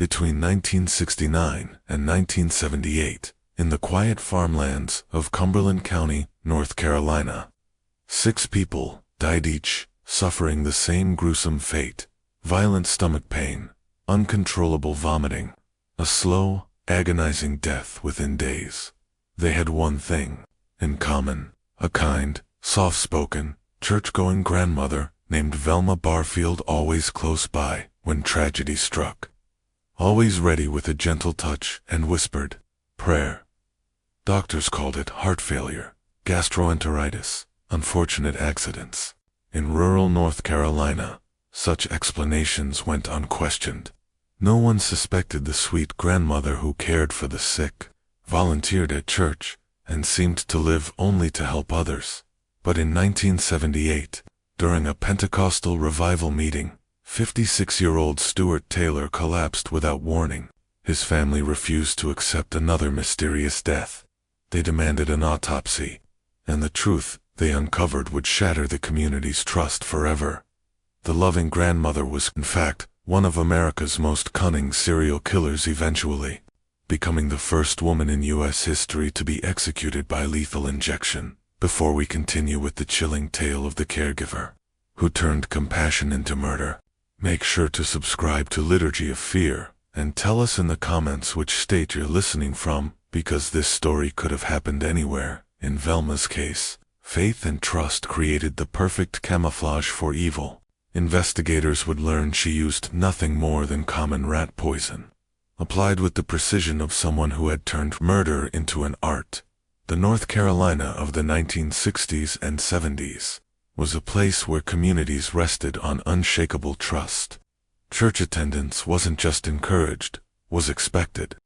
between 1969 and 1978, in the quiet farmlands of Cumberland County, North Carolina. 6 people died each, suffering the same gruesome fate: violent stomach pain, uncontrollable vomiting, a slow, agonizing death within days. They had one thing in common: a kind, soft-spoken, church-going grandmother named Velma Barfield, always close by when tragedy struck, always ready with a gentle touch and whispered prayer. Doctors called it heart failure, gastroenteritis, unfortunate accidents. In rural North Carolina, such explanations went unquestioned. No one suspected the sweet grandmother who cared for the sick, volunteered at church, and seemed to live only to help others. But in 1978, during a Pentecostal revival meeting, 56-year-old Stuart Taylor collapsed without warning. His family refused to accept another mysterious death. They demanded an autopsy, and the truth they uncovered would shatter the community's trust forever. The loving grandmother was, in fact, one of America's most cunning serial killers, eventually becoming the first woman in U.S. history to be executed by lethal injection. Before we continue with the chilling tale of the caregiver who turned compassion into murder, make sure to subscribe to Liturgy of Fear and tell us in the comments which state you're listening from, because this story could have happened anywhere. In Velma's case, faith and trust created the perfect camouflage for evil. Investigators would learn she used nothing more than common rat poison, applied with the precision of someone who had turned murder into an art. The North Carolina of the 1960s and 70s was a place where communities rested on unshakable trust. Church attendance wasn't just encouraged, was expected.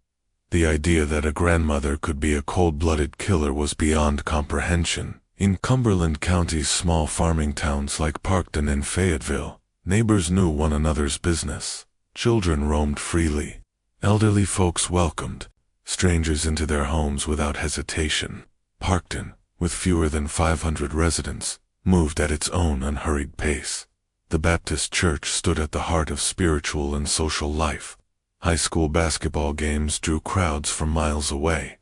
The idea that a grandmother could be a cold-blooded killer was beyond comprehension. In Cumberland County's small farming towns like Parkton and Fayetteville, neighbors knew one another's business. Children roamed freely. Elderly folks welcomed strangers into their homes without hesitation. Parkton, with fewer than 500 residents, moved at its own unhurried pace. The Baptist church stood at the heart of spiritual and social life. High school basketball games drew crowds from miles away,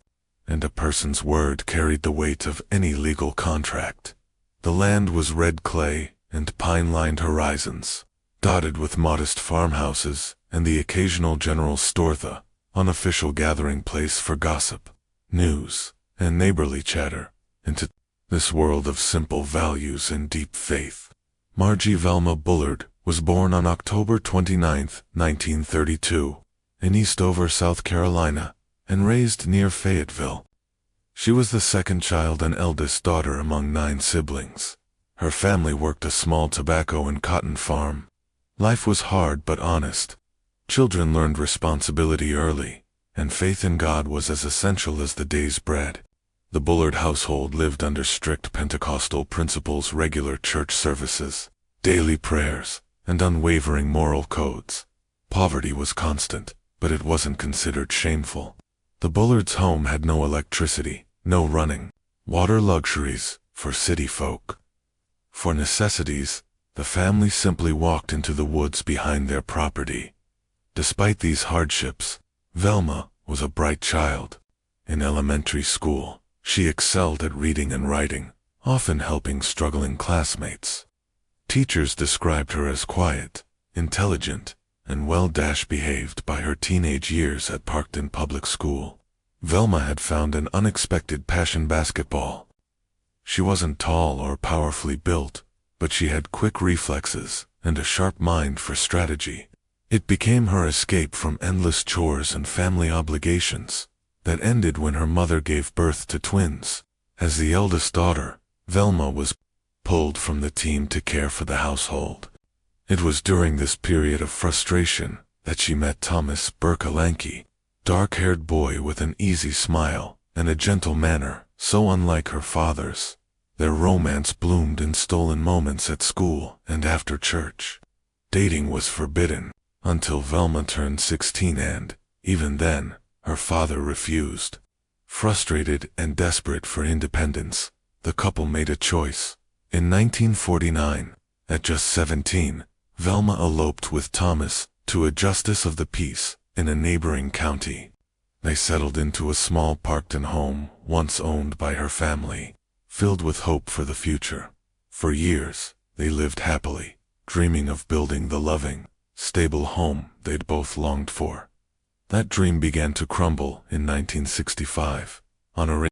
and a person's word carried the weight of any legal contract. The land was red clay and pine-lined horizons, dotted with modest farmhouses and the occasional general store, the unofficial gathering place for gossip, news, and neighborly chatter. Into this world of simple values and deep faith, Margie Velma Bullard was born on October 29, 1932, in Eastover, South Carolina, and raised near Fayetteville. She was the second child and eldest daughter among 9 siblings. Her family worked a small tobacco and cotton farm. Life was hard but honest. Children learned responsibility early, and faith in God was as essential as the day's bread. The Bullard household lived under strict Pentecostal principles: regular church services, daily prayers, and unwavering moral codes. Poverty was constant, but it wasn't considered shameful. The Bullards' home had no electricity, no running water luxuries for city folk. For necessities, the family simply walked into the woods behind their property. Despite these hardships, Velma was a bright child. In elementary school, she excelled at reading and writing, often helping struggling classmates. Teachers described her as quiet, intelligent, and well-behaved by her teenage years at Parkton Public School. Velma had found an unexpected passion: basketball. She wasn't tall or powerfully built, but she had quick reflexes and a sharp mind for strategy. It became her escape from endless chores and family obligations that ended when her mother gave birth to twins. As the eldest daughter, Velma was pulled from the team to care for the household. It was during this period of frustration that she met Thomas Berkalanke, dark-haired boy with an easy smile and a gentle manner so unlike her father's. Their romance bloomed in stolen moments at school and after church. Dating was forbidden until Velma turned 16, and, even then, her father refused. Frustrated and desperate for independence, the couple made a choice. In 1949, at just 17, Velma eloped with Thomas to a justice of the peace in a neighboring county. They settled into a small Parkton home once owned by her family, filled with hope for the future. For years, they lived happily, dreaming of building the loving, stable home they'd both longed for. That dream began to crumble in 1965. On a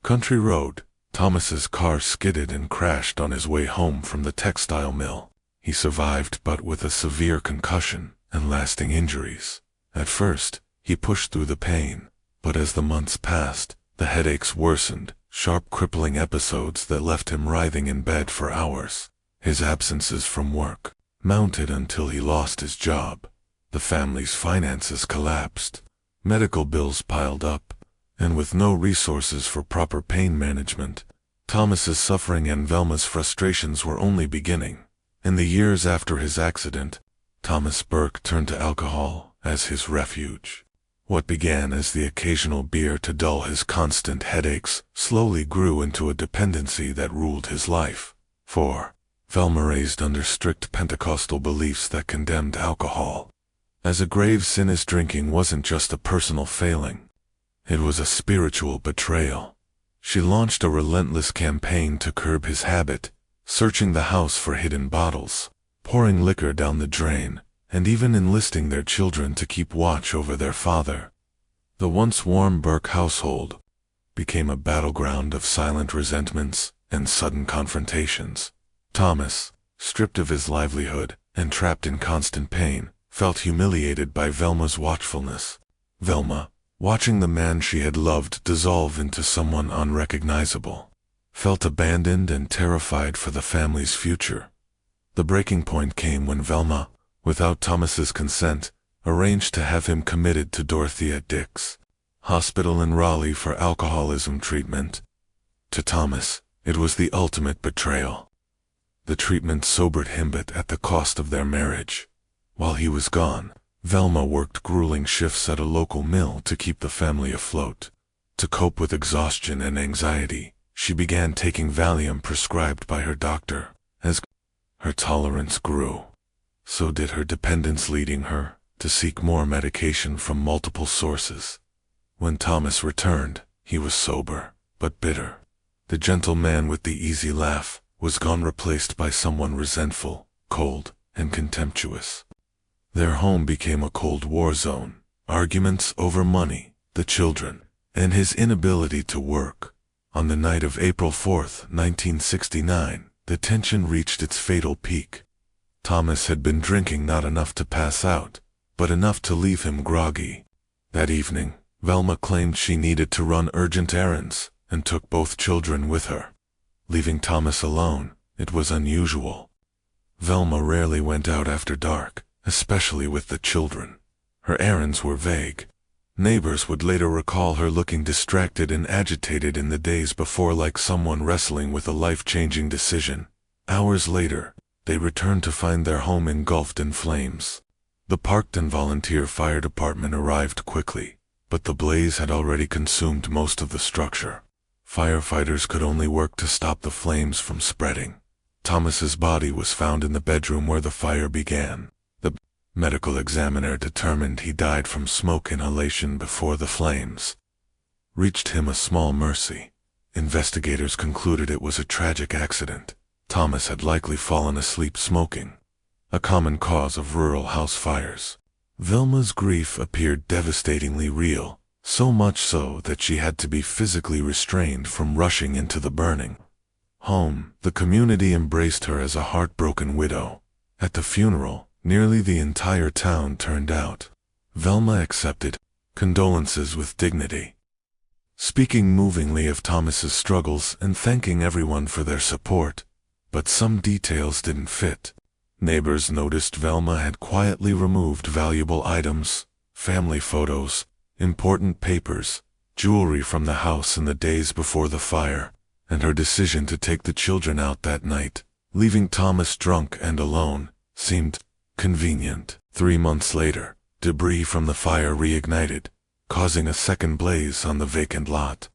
country road, Thomas's car skidded and crashed on his way home from the textile mill. He survived, but with a severe concussion and lasting injuries. At first, he pushed through the pain, but as the months passed, the headaches worsened, sharp crippling episodes that left him writhing in bed for hours. His absences from work mounted until he lost his job. The family's finances collapsed. Medical bills piled up, and with no resources for proper pain management, Thomas's suffering and Velma's frustrations were only beginning. In the years after his accident, Thomas Burke turned to alcohol as his refuge. What began as the occasional beer to dull his constant headaches slowly grew into a dependency that ruled his life. For Velma raised under strict Pentecostal beliefs that condemned alcohol as a grave sin, as drinking wasn't just a personal failing. It was a spiritual betrayal. She launched a relentless campaign to curb his habit, searching the house for hidden bottles, pouring liquor down the drain, and even enlisting their children to keep watch over their father. The once warm Burke household became a battleground of silent resentments and sudden confrontations. Thomas, stripped of his livelihood and trapped in constant pain, felt humiliated by Velma's watchfulness. Velma, watching the man she had loved dissolve into someone unrecognizable, felt abandoned and terrified for the family's future. The breaking point came when Velma, without Thomas's consent, arranged to have him committed to Dorothea Dix Hospital in Raleigh for alcoholism treatment. To Thomas, it was the ultimate betrayal. The treatment sobered him, but at the cost of their marriage. While he was gone, Velma worked grueling shifts at a local mill to keep the family afloat. To cope with exhaustion and anxiety, she began taking Valium prescribed by her doctor. As her tolerance grew, so did her dependence, leading her to seek more medication from multiple sources. When Thomas returned, he was sober, but bitter. The gentle man with the easy laugh was gone, replaced by someone resentful, cold, and contemptuous. Their home became a Cold War zone. Arguments over money, the children, and his inability to work. On the night of April 4, 1969, the tension reached its fatal peak. Thomas had been drinking not enough to pass out, but enough to leave him groggy. That evening, Velma claimed she needed to run urgent errands and took both children with her. Leaving Thomas alone, it was unusual. Velma rarely went out after dark, especially with the children. Her errands were vague. Neighbors would later recall her looking distracted and agitated in the days before, like someone wrestling with a life-changing decision. Hours later, they returned to find their home engulfed in flames. The Parkton Volunteer Fire Department arrived quickly, but the blaze had already consumed most of the structure. Firefighters could only work to stop the flames from spreading. Thomas's body was found in the bedroom where the fire began. The medical examiner determined he died from smoke inhalation before the flames reached him, a small mercy. Investigators concluded it was a tragic accident. Thomas had likely fallen asleep smoking, a common cause of rural house fires. Velma's grief appeared devastatingly real, so much so that she had to be physically restrained from rushing into the burning home. The community embraced her as a heartbroken widow. At the funeral, nearly the entire town turned out. Velma accepted condolences with dignity, speaking movingly of Thomas's struggles and thanking everyone for their support. But some details didn't fit. Neighbors noticed Velma had quietly removed valuable items, family photos, important papers, jewelry from the house in the days before the fire, and her decision to take the children out that night, leaving Thomas drunk and alone, seemed convenient. 3 months later, debris from the fire reignited, causing a second blaze on the vacant lot.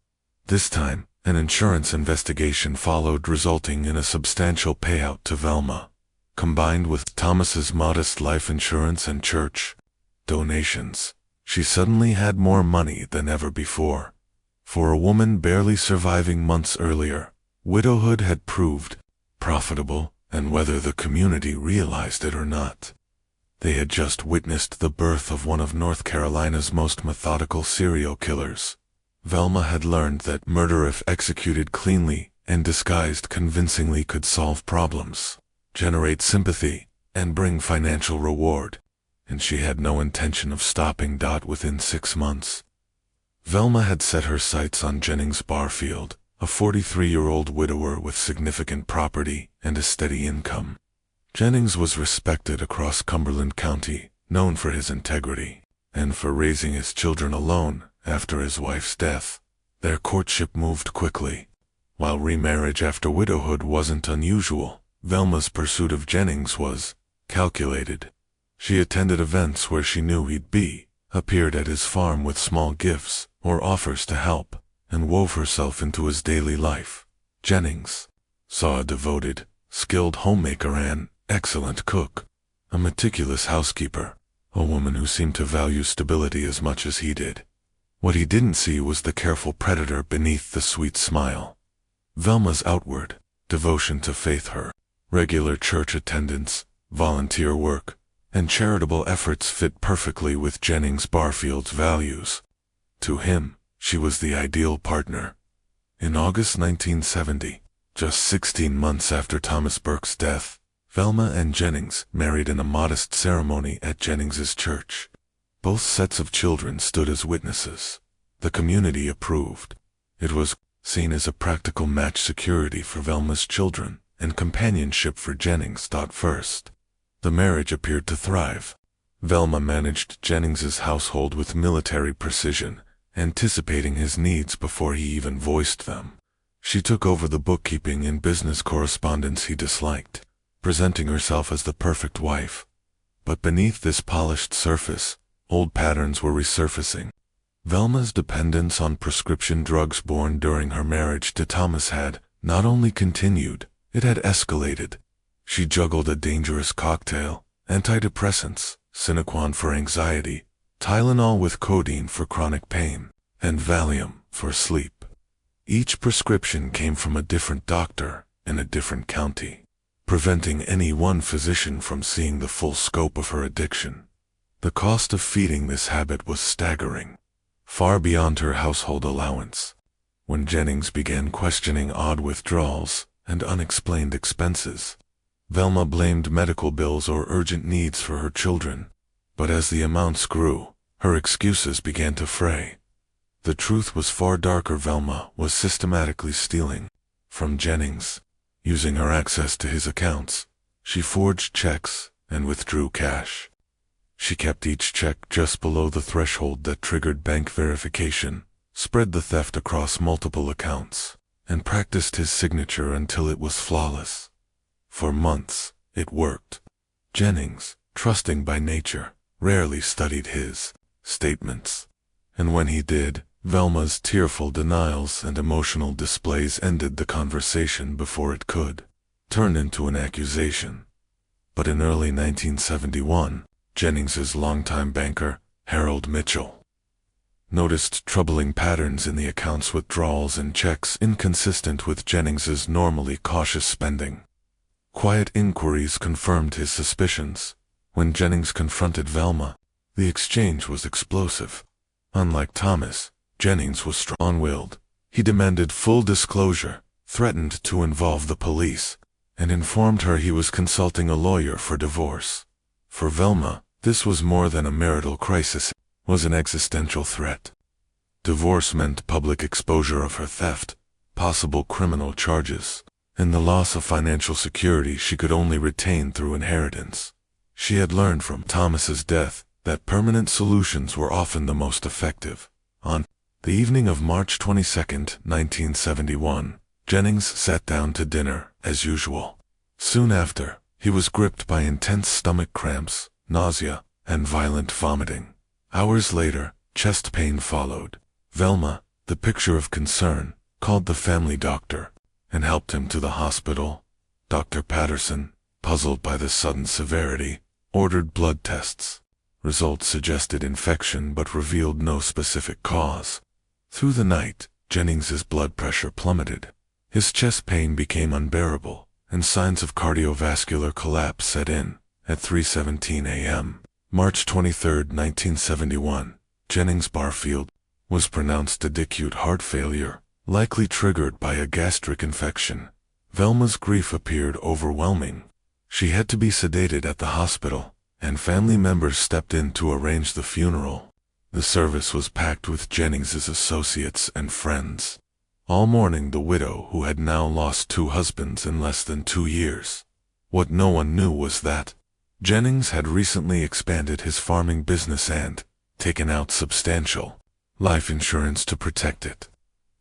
This time, an insurance investigation followed, resulting in a substantial payout to Velma. Combined with Thomas's modest life insurance and church donations. She suddenly had more money than ever before. For a woman barely surviving months earlier, widowhood had proved profitable, and whether the community realized it or not. They had just witnessed the birth of one of North Carolina's most methodical serial killers. Velma had learned that murder, if executed cleanly and disguised convincingly, could solve problems, generate sympathy, and bring financial reward. And she had no intention of stopping. Within 6 months, Velma had set her sights on Jennings Barfield, a 43-year-old widower with significant property and a steady income. Jennings was respected across Cumberland County, known for his integrity, and for raising his children alone after his wife's death. Their courtship moved quickly. While remarriage after widowhood wasn't unusual, Velma's pursuit of Jennings was calculated. She attended events where she knew he'd be, appeared at his farm with small gifts or offers to help, and wove herself into his daily life. Jennings saw a devoted, skilled homemaker, an excellent cook, a meticulous housekeeper, a woman who seemed to value stability as much as he did. What he didn't see was the careful predator beneath the sweet smile. Velma's outward devotion to faith, her regular church attendance, volunteer work, and charitable efforts fit perfectly with Jennings Barfield's values. To him, she was the ideal partner. In August 1970, just 16 months after Thomas Burke's death, Velma and Jennings married in a modest ceremony at Jennings's church. Both sets of children stood as witnesses. The community approved. It was seen as a practical match, security for Velma's children and companionship for Jennings. First, the marriage appeared to thrive. Velma managed Jennings's household with military precision, anticipating his needs before he even voiced them. She took over the bookkeeping and business correspondence he disliked, presenting herself as the perfect wife. But beneath this polished surface, old patterns were resurfacing. Velma's dependence on prescription drugs born during her marriage to Thomas had not only continued, it had escalated. She juggled a dangerous cocktail: antidepressants, Sinequan for anxiety, Tylenol with codeine for chronic pain, and Valium for sleep. Each prescription came from a different doctor in a different county, preventing any one physician from seeing the full scope of her addiction. The cost of feeding this habit was staggering, far beyond her household allowance. When Jennings began questioning odd withdrawals and unexplained expenses, Velma blamed medical bills or urgent needs for her children. But as the amounts grew, her excuses began to fray. The truth was far darker. Velma was systematically stealing from Jennings. Using her access to his accounts, she forged checks and withdrew cash. She kept each check just below the threshold that triggered bank verification, spread the theft across multiple accounts, and practiced his signature until it was flawless. For months, it worked. Jennings, trusting by nature, rarely studied his statements. And when he did, Velma's tearful denials and emotional displays ended the conversation before it could turn into an accusation. But in early 1971, Jennings's longtime banker, Harold Mitchell, noticed troubling patterns in the account's withdrawals and checks inconsistent with Jennings's normally cautious spending. Quiet inquiries confirmed his suspicions. When Jennings confronted Velma, the exchange was explosive. Unlike Thomas, Jennings was strong-willed. He demanded full disclosure, threatened to involve the police, and informed her he was consulting a lawyer for divorce. For Velma, this was more than a marital crisis, it was an existential threat. Divorce meant public exposure of her theft, possible criminal charges, and the loss of financial security she could only retain through inheritance. She had learned from Thomas's death that permanent solutions were often the most effective. On the evening of March 22, 1971, Jennings sat down to dinner, as usual. Soon after, he was gripped by intense stomach cramps, nausea, and violent vomiting. Hours later, chest pain followed. Velma, the picture of concern, called the family doctor and helped him to the hospital. Dr. Patterson, puzzled by the sudden severity, ordered blood tests. Results suggested infection but revealed no specific cause. Through the night, Jennings's blood pressure plummeted. His chest pain became unbearable, and signs of cardiovascular collapse set in. At 3:17 a.m., March 23, 1971, Jennings Barfield was pronounced acute heart failure, likely triggered by a gastric infection. Velma's grief appeared overwhelming. She had to be sedated at the hospital, and family members stepped in to arrange the funeral. The service was packed with Jennings's associates and friends. All mourning the widow who had now lost 2 husbands in less than 2 years. What no one knew was that Jennings had recently expanded his farming business and taken out substantial life insurance to protect it.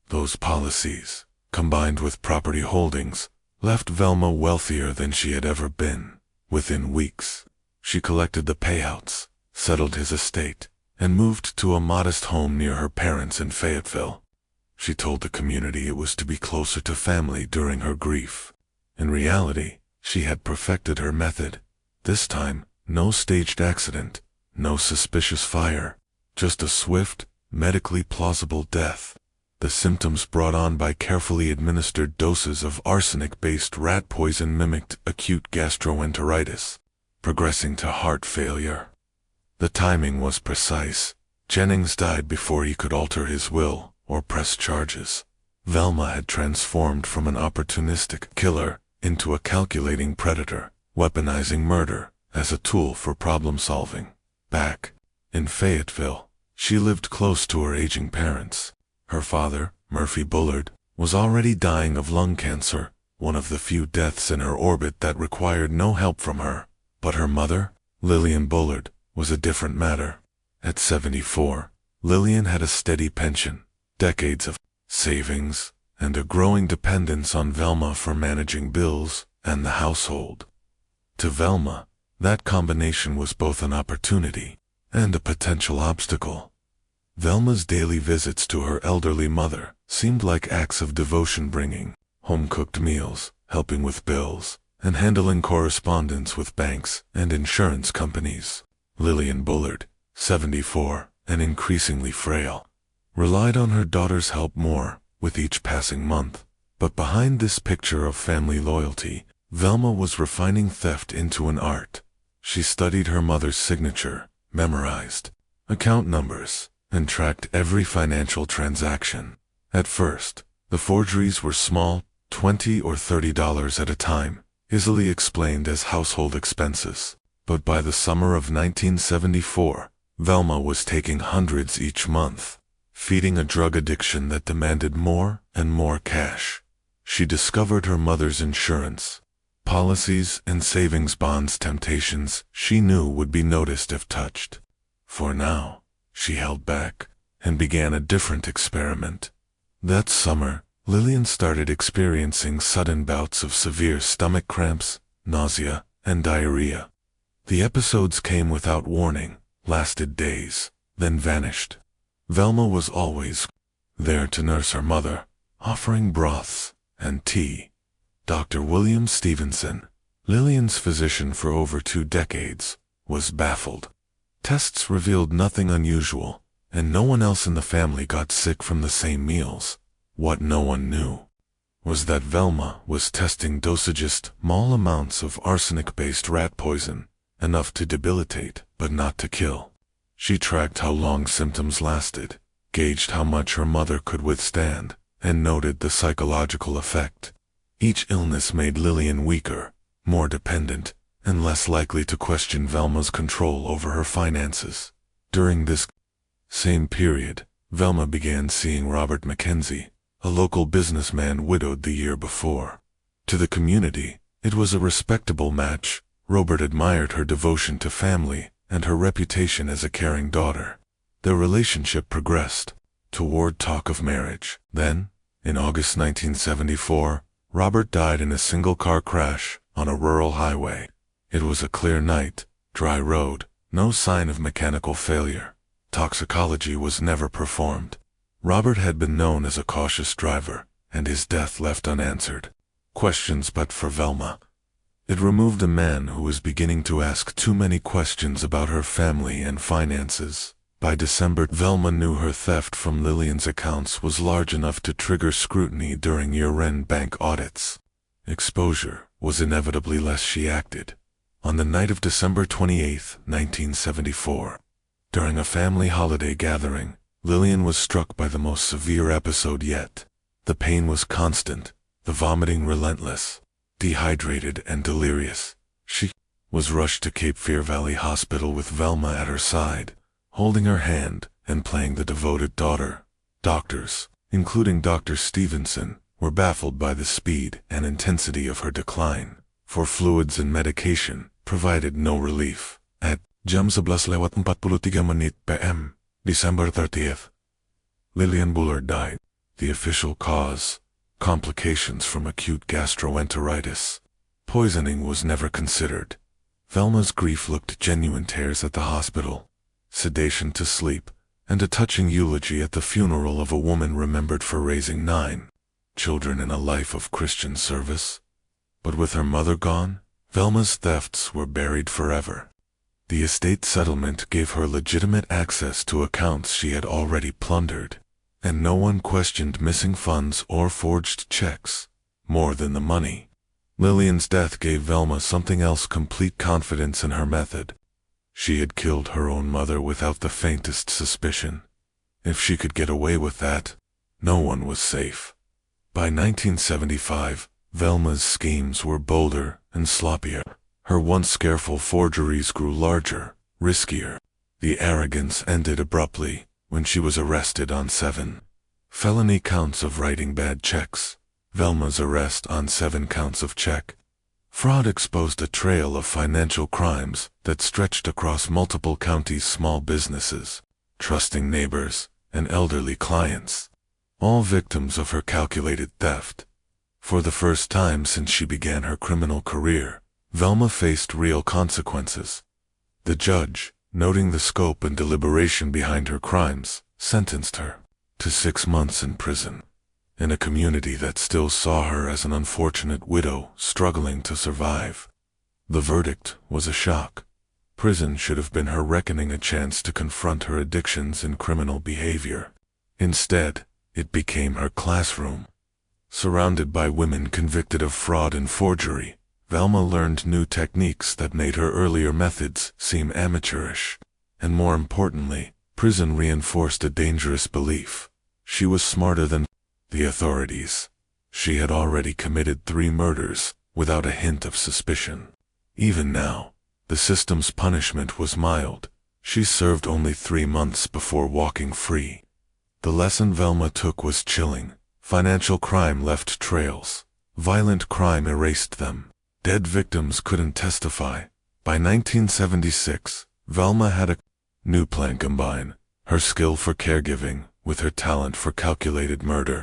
Those policies, combined with property holdings, left Velma wealthier than she had ever been. Within weeks, she collected the payouts, settled his estate, and moved to a modest home near her parents in Fayetteville. She told the community it was to be closer to family during her grief. In reality, she had perfected her method. This time, no staged accident, no suspicious fire, just a swift, medically plausible death. The symptoms brought on by carefully administered doses of arsenic-based rat poison mimicked acute gastroenteritis, progressing to heart failure. The timing was precise. Jennings died before he could alter his will or press charges. Velma had transformed from an opportunistic killer into a calculating predator, weaponizing murder as a tool for problem-solving. Back in Fayetteville, she lived close to her aging parents. Her father, Murphy Bullard, was already dying of lung cancer, one of the few deaths in her orbit that required no help from her. But her mother, Lillian Bullard, was a different matter. At 74, Lillian had a steady pension, decades of savings, and a growing dependence on Velma for managing bills and the household. To Velma, that combination was both an opportunity and a potential obstacle. Velma's daily visits to her elderly mother seemed like acts of devotion, bringing home-cooked meals, helping with bills, and handling correspondence with banks and insurance companies. Lillian Bullard, 74, and increasingly frail, relied on her daughter's help more with each passing month. But behind this picture of family loyalty, Velma was refining theft into an art. She studied her mother's signature, memorized account numbers, and tracked every financial transaction. At first, the forgeries were small, $20 or $30 at a time, easily explained as household expenses. But by the summer of 1974, Velma was taking hundreds each month, feeding a drug addiction that demanded more and more cash. She discovered her mother's insurance policies and savings bonds temptations she knew would be noticed if touched. For now, she held back and began a different experiment. That summer, Lillian started experiencing sudden bouts of severe stomach cramps, nausea, and diarrhea. The episodes came without warning, lasted days, then vanished. Velma was always there to nurse her mother, offering broths and tea. Dr. William Stevenson, Lillian's physician for over 2 decades, was baffled. Tests revealed nothing unusual, and no one else in the family got sick from the same meals. What no one knew was that Velma was testing dosages, small amounts of arsenic-based rat poison, enough to debilitate but not to kill. She tracked how long symptoms lasted, gauged how much her mother could withstand, and noted the psychological effect. Each illness made Lillian weaker, more dependent, and less likely to question Velma's control over her finances. During this same period, Velma began seeing Robert Mackenzie, a local businessman widowed the year before. To the community, it was a respectable match. Robert admired her devotion to family and her reputation as a caring daughter. Their relationship progressed toward talk of marriage. Then, in August 1974, Robert died in a single-car crash on a rural highway. It was a clear night, dry road, no sign of mechanical failure. Toxicology was never performed. Robert had been known as a cautious driver, and his death left unanswered questions. But for Velma, It removed a man who was beginning to ask too many questions about her family and finances. By December, Velma knew her theft from Lillian's accounts was large enough to trigger scrutiny during year-end bank audits. Exposure was inevitably less she acted. On the night of December 28, 1974, during a family holiday gathering, Lillian was struck by the most severe episode yet. The pain was constant, the vomiting relentless. Dehydrated and delirious, she was rushed to Cape Fear Valley Hospital with Velma at her side, holding her hand and playing the devoted daughter. Doctors, including Dr. Stevenson, were baffled by the speed and intensity of her decline, for fluids and medication provided no relief. At jam 11:43 menit PM, December 30th, Lillian Bullard died. The official cause: complications from acute gastroenteritis. Poisoning was never considered. Velma's grief looked genuine: tears at the hospital, sedation to sleep, and a touching eulogy at the funeral of a woman remembered for raising 9 children in a life of Christian service. But with her mother gone, Velma's thefts were buried forever. The estate settlement gave her legitimate access to accounts she had already plundered, and no one questioned missing funds or forged checks more than the money. Lillian's death gave Velma something else: complete confidence in her method. She had killed her own mother without the faintest suspicion. If she could get away with that, no one was safe. By 1975, Velma's schemes were bolder and sloppier. Her once careful forgeries grew larger, riskier. The arrogance ended abruptly when she was arrested on 7 felony counts of writing bad checks. Velma's arrest on 7 counts of check fraud exposed a trail of financial crimes that stretched across multiple counties. Small businesses, trusting neighbors, and elderly clients, all victims of her calculated theft. For the first time since she began her criminal career, Velma faced real consequences. The judge, noting the scope and deliberation behind her crimes, sentenced her to 6 months in prison, in a community that still saw her as an unfortunate widow struggling to survive. The verdict was a shock. Prison should have been her reckoning, a chance to confront her addictions and criminal behavior. Instead, it became her classroom. Surrounded by women convicted of fraud and forgery, Velma learned new techniques that made her earlier methods seem amateurish. And more importantly, prison reinforced a dangerous belief: she was smarter than the authorities. She had already committed 3 murders without a hint of suspicion. Even now, the system's punishment was mild. She served only 3 months before walking free. The lesson Velma took was chilling. Financial crime left trails. Violent crime erased them. Dead victims couldn't testify. By 1976, Velma had a new plan: combine her skill for caregiving with her talent for calculated murder.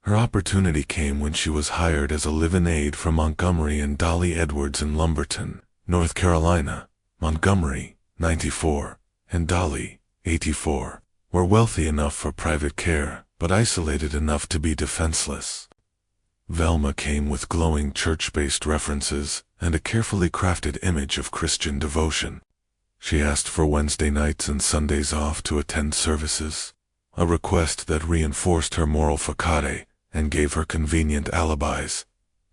Her opportunity came when she was hired as a live-in aide for Montgomery and Dolly Edwards in Lumberton, North Carolina. Montgomery, 94, and Dolly, 84, were wealthy enough for private care, but isolated enough to be defenseless. Velma came with glowing church-based references and a carefully crafted image of Christian devotion. She asked for Wednesday nights and Sundays off to attend services, a request that reinforced her moral facade and gave her convenient alibis.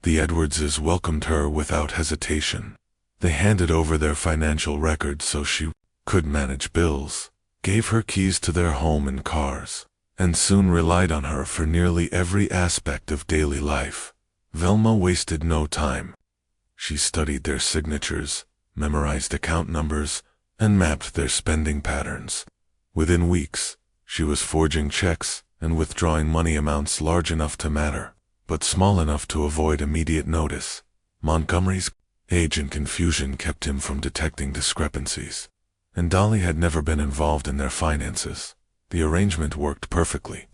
The Edwardses welcomed her without hesitation. They handed over their financial records so she could manage bills, gave her keys to their home and cars, and soon relied on her for nearly every aspect of daily life. Velma wasted no time. She studied their signatures, memorized account numbers, and mapped their spending patterns. Within weeks, she was forging checks and withdrawing money amounts large enough to matter, but small enough to avoid immediate notice. Montgomery's age and confusion kept him from detecting discrepancies, and Dolly had never been involved in their finances. The arrangement worked perfectly.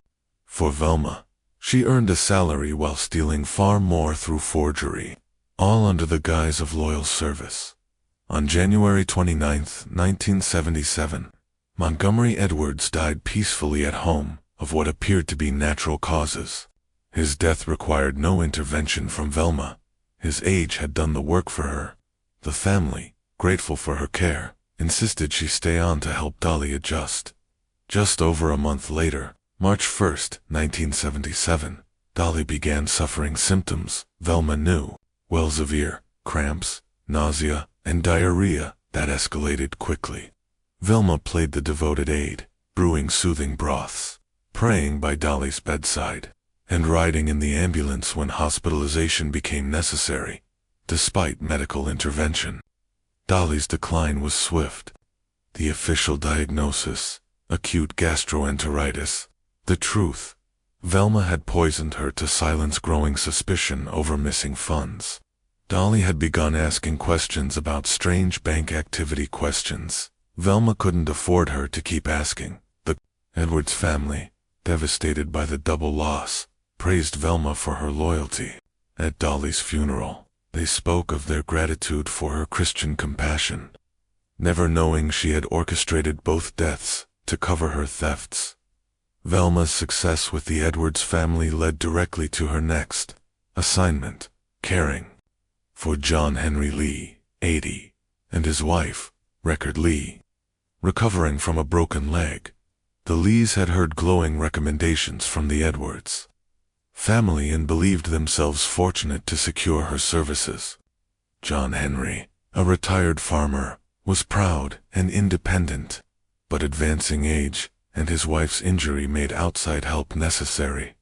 For Velma, she earned a salary while stealing far more through forgery, all under the guise of loyal service. On January 29, 1977, Montgomery Edwards died peacefully at home of what appeared to be natural causes. His death required no intervention from Velma. His age had done the work for her. The family, grateful for her care, insisted she stay on to help Dolly adjust. Just over a month later, March 1st, 1977, Dolly began suffering symptoms Velma knew well: severe cramps, nausea, and diarrhea that escalated quickly. Velma played the devoted aide, brewing soothing broths, praying by Dolly's bedside, and riding in the ambulance when hospitalization became necessary. Despite medical intervention, Dolly's decline was swift. The official diagnosis: acute gastroenteritis. The truth: Velma had poisoned her to silence growing suspicion over missing funds. Dolly had begun asking questions about strange bank activity. Questions Velma couldn't afford her to keep asking. The Edwards family, devastated by the double loss, praised Velma for her loyalty. At Dolly's funeral, they spoke of their gratitude for her Christian compassion, never knowing she had orchestrated both deaths to cover her thefts. Velma's success with the Edwards family led directly to her next assignment: caring for John Henry Lee, 80, and his wife, Record Lee, recovering from a broken leg. The Lees had heard glowing recommendations from the Edwards family and believed themselves fortunate to secure her services. John Henry, a retired farmer, was proud and independent, but advancing age and his wife's injury made outside help necessary.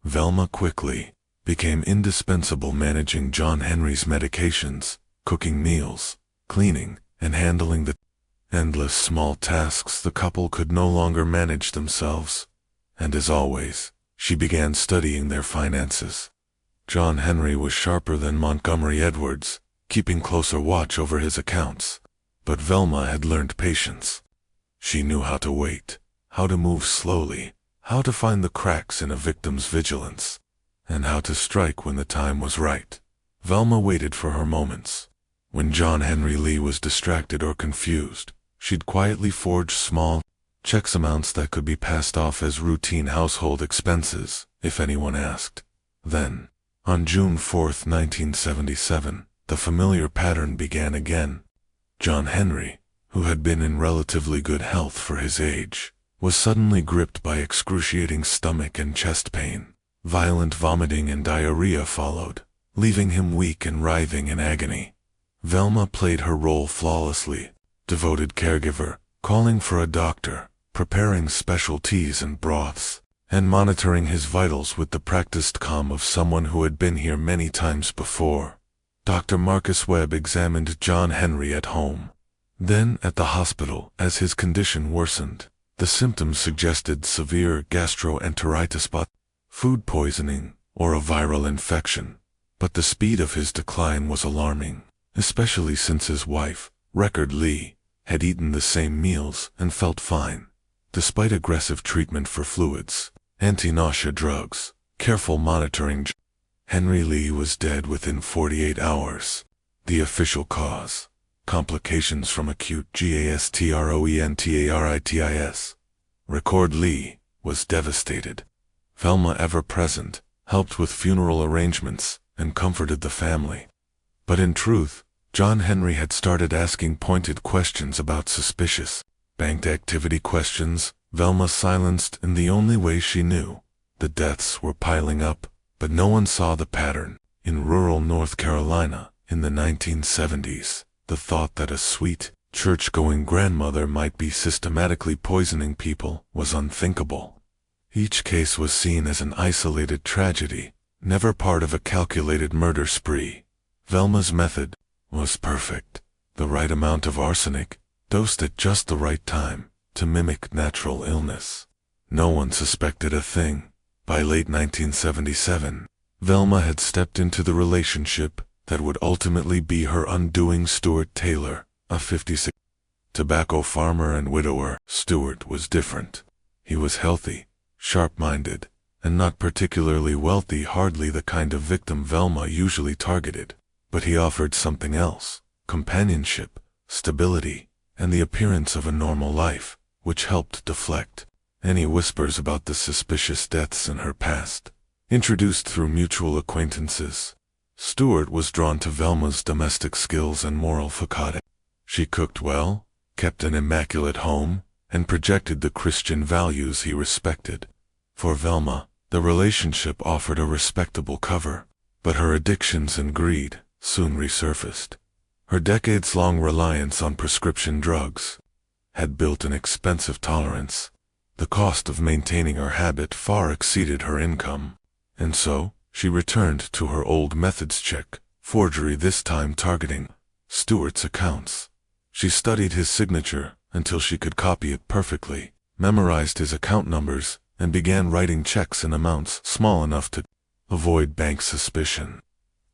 Velma quickly became indispensable, managing John Henry's medications, cooking meals, cleaning, and handling the endless small tasks the couple could no longer manage themselves. And as always, she began studying their finances. John Henry was sharper than Montgomery Edwards, keeping closer watch over his accounts. But Velma had learned patience. She knew how to wait, how to move slowly, how to find the cracks in a victim's vigilance, and how to strike when the time was right. Velma waited for her moments. When John Henry Lee was distracted or confused, she'd quietly forge small checks, amounts that could be passed off as routine household expenses if anyone asked. Then, on June 4, 1977, the familiar pattern began again. John Henry, who had been in relatively good health for his age, was suddenly gripped by excruciating stomach and chest pain. Violent vomiting and diarrhea followed, leaving him weak and writhing in agony. Velma played her role flawlessly: devoted caregiver, calling for a doctor, preparing special teas and broths, and monitoring his vitals with the practiced calm of someone who had been here many times before. Dr. Marcus Webb examined John Henry at home, then at the hospital as his condition worsened. The symptoms suggested severe gastroenteritis, food poisoning, or a viral infection. But the speed of his decline was alarming, especially since his wife, Record Lee, had eaten the same meals and felt fine. Despite aggressive treatment for fluids, anti-nausea drugs, careful monitoring, Henry Lee was dead within 48 hours. The official cause: complications from acute gastroenteritis. Record Lee was devastated. Velma, ever present, helped with funeral arrangements and comforted the family. But in truth, John Henry had started asking pointed questions about suspicious bank activity. Questions Velma silenced in the only way she knew. The deaths were piling up, but no one saw the pattern. In rural North Carolina, in the 1970s, the thought that a sweet, church-going grandmother might be systematically poisoning people was unthinkable. Each case was seen as an isolated tragedy, never part of a calculated murder spree. Velma's method was perfect: the right amount of arsenic, dosed at just the right time, to mimic natural illness. No one suspected a thing. By late 1977, Velma had stepped into the relationship that would ultimately be her undoing. Stuart Taylor, a 56 tobacco farmer and widower. Stuart was different. He was healthy, sharp-minded, and not particularly wealthy, hardly the kind of victim Velma usually targeted. But he offered something else: companionship, stability, and the appearance of a normal life, which helped deflect any whispers about the suspicious deaths in her past. Introduced through mutual acquaintances, Stewart was drawn to Velma's domestic skills and moral facade. She cooked well, kept an immaculate home, and projected the Christian values he respected. For Velma, the relationship offered a respectable cover, but her addictions and greed soon resurfaced. Her decades-long reliance on prescription drugs had built an expensive tolerance. The cost of maintaining her habit far exceeded her income, and so she returned to her old methods: check, forgery, this time targeting Stewart's accounts. She studied his signature until she could copy it perfectly, memorized his account numbers, and began writing checks in amounts small enough to avoid bank suspicion.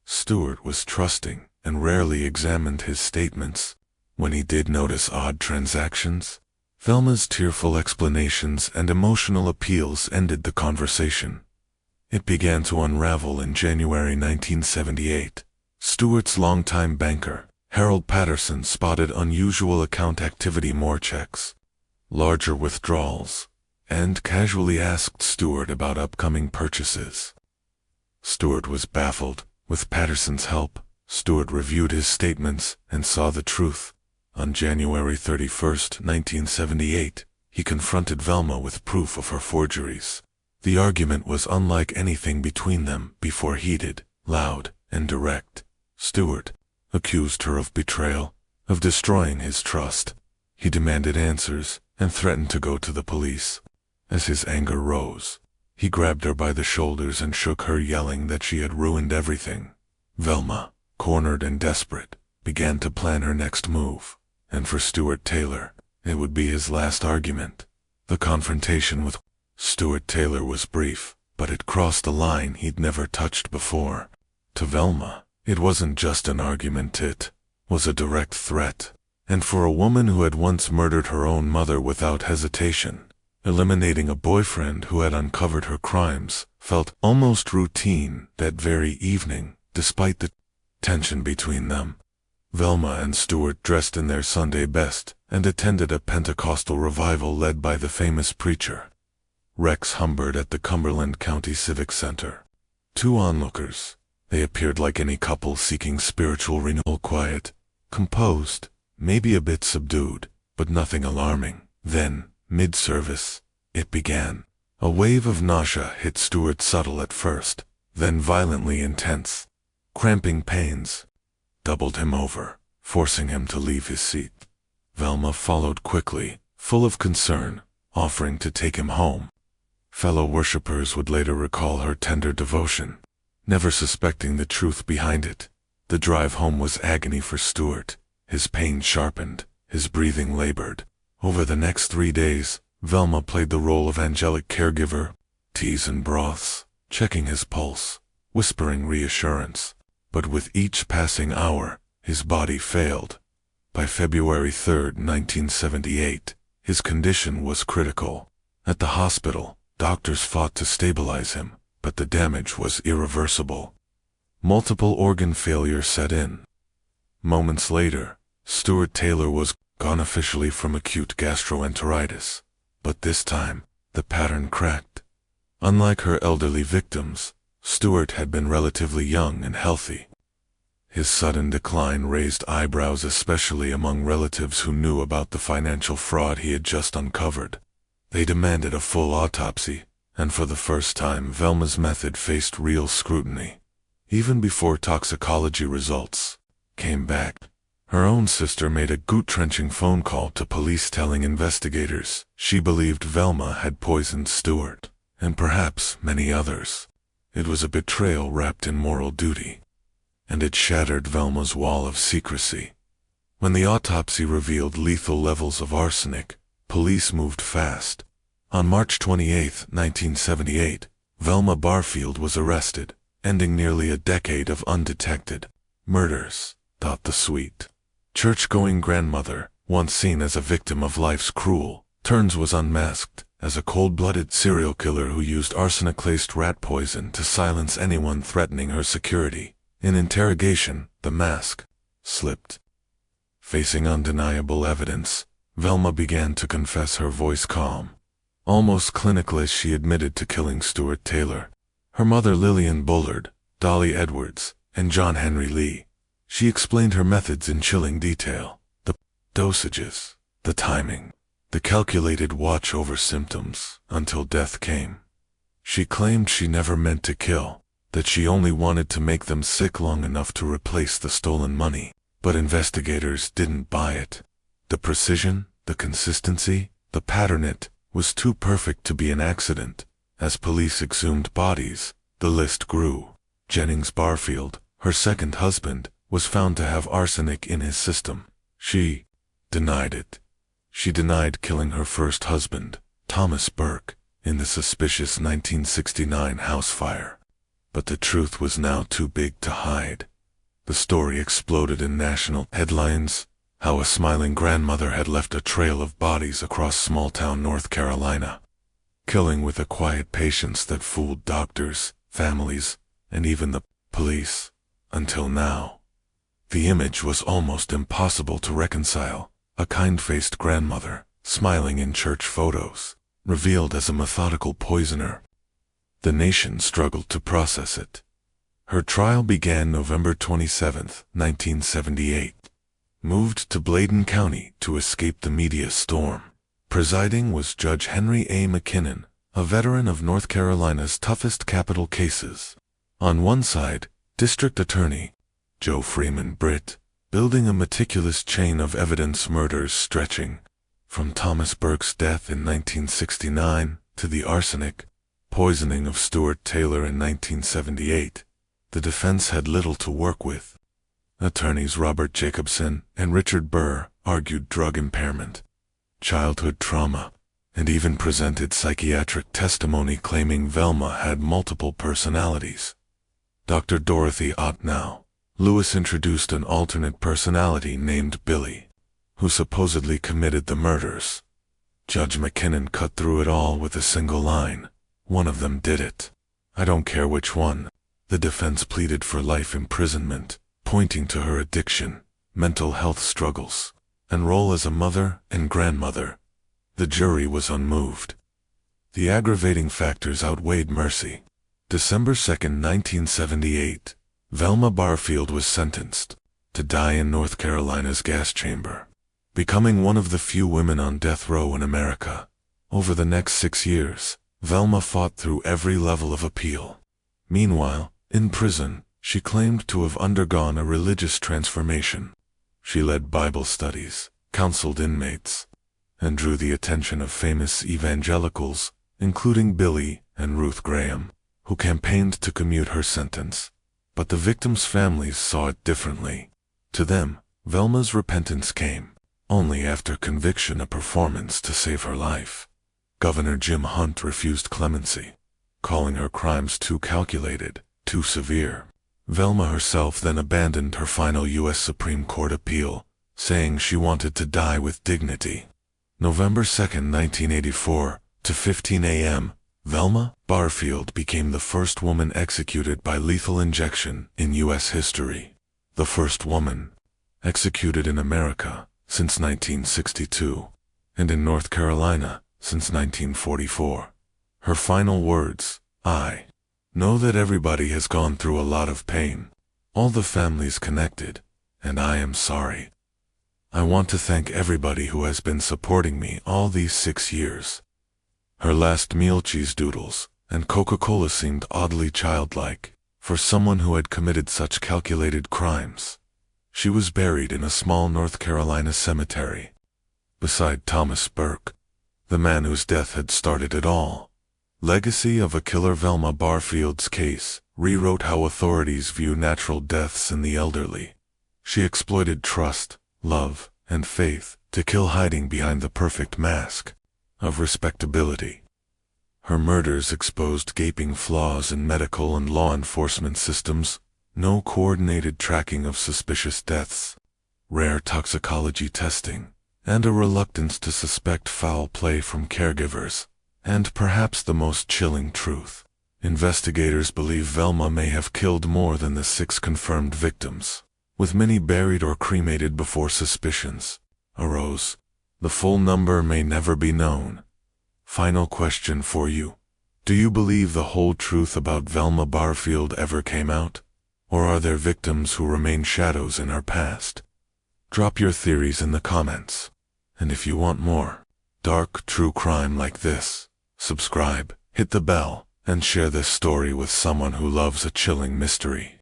Stewart was trusting and rarely examined his statements. When he did notice odd transactions, Velma's tearful explanations and emotional appeals ended the conversation. It began to unravel in January 1978. Stewart's longtime banker, Harold Patterson, spotted unusual account activity: more checks, larger withdrawals, and casually asked Stewart about upcoming purchases. Stewart was baffled. With Patterson's help, Stewart reviewed his statements and saw the truth. On January 31, 1978, he confronted Velma with proof of her forgeries. The argument was unlike anything between them before: heated, loud, and direct. Stewart accused her of betrayal, of destroying his trust. He demanded answers and threatened to go to the police. As his anger rose, he grabbed her by the shoulders and shook her, yelling that she had ruined everything. Velma, cornered and desperate, began to plan her next move, and for Stewart Taylor, it would be his last argument. The confrontation with Stewart Taylor was brief, but it crossed a line he'd never touched before. To Velma, it wasn't just an argument, it was a direct threat. And for a woman who had once murdered her own mother without hesitation, eliminating a boyfriend who had uncovered her crimes felt almost routine that very evening, despite the tension between them. Velma and Stewart dressed in their Sunday best and attended a Pentecostal revival led by the famous preacher Rex Humbard at the Cumberland County Civic Center. Two onlookers, they appeared like any couple seeking spiritual renewal: quiet, composed, maybe a bit subdued, but nothing alarming. Then, mid-service, it began. A wave of nausea hit Stewart, subtle at first, then violently intense. Cramping pains doubled him over, forcing him to leave his seat. Velma followed quickly, full of concern, offering to take him home. Fellow worshippers would later recall her tender devotion, never suspecting the truth behind it. The drive home was agony for Stewart. His pain sharpened, his breathing labored. Over the next 3 days, Velma played the role of angelic caregiver, teas and broths, checking his pulse, whispering reassurance. But with each passing hour, his body failed. By February 3, 1978, his condition was critical. At the hospital, doctors fought to stabilize him, but the damage was irreversible. Multiple organ failure set in. Moments later, Stewart Taylor was gone officially from acute gastroenteritis. But this time, the pattern cracked. Unlike her elderly victims, Stewart had been relatively young and healthy. His sudden decline raised eyebrows, especially among relatives who knew about the financial fraud he had just uncovered. They demanded a full autopsy, and for the first time Velma's method faced real scrutiny. Even before toxicology results came back, her own sister made a gut-wrenching phone call to police telling investigators she believed Velma had poisoned Stewart, and perhaps many others. It was a betrayal wrapped in moral duty, and it shattered Velma's wall of secrecy. When the autopsy revealed lethal levels of arsenic, police moved fast. On March 28, 1978, Velma Barfield was arrested, ending nearly a decade of undetected murders. The sweet, church-going grandmother, once seen as a victim of life's cruel turns, was unmasked as a cold-blooded serial killer who used arsenic-laced rat poison to silence anyone threatening her security. In interrogation, the mask slipped. Facing undeniable evidence, Velma began to confess, her voice calm, almost clinical, as she admitted to killing Stewart Taylor. Her mother, Lillian Bullard, Dolly Edwards, and John Henry Lee. She explained her methods in chilling detail: the dosages, the timing, the calculated watch over symptoms until death came. She claimed she never meant to kill, that she only wanted to make them sick long enough to replace the stolen money. But investigators didn't buy it. The precision, the consistency, the pattern, it was too perfect to be an accident. As police exhumed bodies, the list grew. Jennings Barfield, her second husband, was found to have arsenic in his system. She denied it. She denied killing her first husband, Thomas Burke, in the suspicious 1969 house fire. But the truth was now too big to hide. The story exploded in national headlines: how a smiling grandmother had left a trail of bodies across small-town North Carolina, killing with a quiet patience that fooled doctors, families, and even the police. Until now, the image was almost impossible to reconcile: a kind-faced grandmother, smiling in church photos, revealed as a methodical poisoner. The nation struggled to process it. Her trial began November 27, 1978. Moved to Bladen County to escape the media storm. Presiding was Judge Henry A. McKinnon, a veteran of North Carolina's toughest capital cases. On one side, District Attorney Joe Freeman Britt, building a meticulous chain of evidence, murders stretching from Thomas Burke's death in 1969 to the arsenic poisoning of Stuart Taylor in 1978. The defense had little to work with. Attorneys Robert Jacobson and Richard Burr argued drug impairment, childhood trauma, and even presented psychiatric testimony claiming Velma had multiple personalities. Dr. Dorothy Ottnow Lewis introduced an alternate personality named Billy, who supposedly committed the murders. Judge McKinnon cut through it all with a single line: "One of them did it. I don't care which one." The defense pleaded for life imprisonment, pointing to her addiction, mental health struggles, and role as a mother and grandmother. The jury was unmoved. The aggravating factors outweighed mercy. December 2, 1978, Velma Barfield was sentenced to die in North Carolina's gas chamber, becoming one of the few women on death row in America. Over the next 6 years, Velma fought through every level of appeal. Meanwhile, in prison, she claimed to have undergone a religious transformation. She led Bible studies, counseled inmates, and drew the attention of famous evangelicals, including Billy and Ruth Graham, who campaigned to commute her sentence. But the victims' families saw it differently. To them, Velma's repentance came only after conviction, a performance to save her life. Governor Jim Hunt refused clemency, calling her crimes too calculated, too severe. Velma herself then abandoned her final U.S. Supreme Court appeal, saying she wanted to die with dignity. November 2, 1984, to 15 a.m., Velma Barfield became the first woman executed by lethal injection in U.S. history. The first woman executed in America since 1962, and in North Carolina since 1944. Her final words: "I know that everybody has gone through a lot of pain, all the families connected, and I am sorry. I want to thank everybody who has been supporting me all these 6 years." Her last meal, cheese doodles and Coca-Cola, seemed oddly childlike for someone who had committed such calculated crimes. She was buried in a small North Carolina cemetery, beside Thomas Burke, the man whose death had started it all. Legacy of a Killer. Velma Barfield's case rewrote how authorities view natural deaths in the elderly. She exploited trust, love, and faith to kill, hiding behind the perfect mask of respectability. Her murders exposed gaping flaws in medical and law enforcement systems: no coordinated tracking of suspicious deaths, rare toxicology testing, and a reluctance to suspect foul play from caregivers. And perhaps the most chilling truth: investigators believe Velma may have killed more than the 6 confirmed victims, with many buried or cremated before suspicions arose. The full number may never be known. Final question for you: do you believe the whole truth about Velma Barfield ever came out? Or are there victims who remain shadows in our past? Drop your theories in the comments. And if you want more dark true crime like this, subscribe, hit the bell, and share this story with someone who loves a chilling mystery.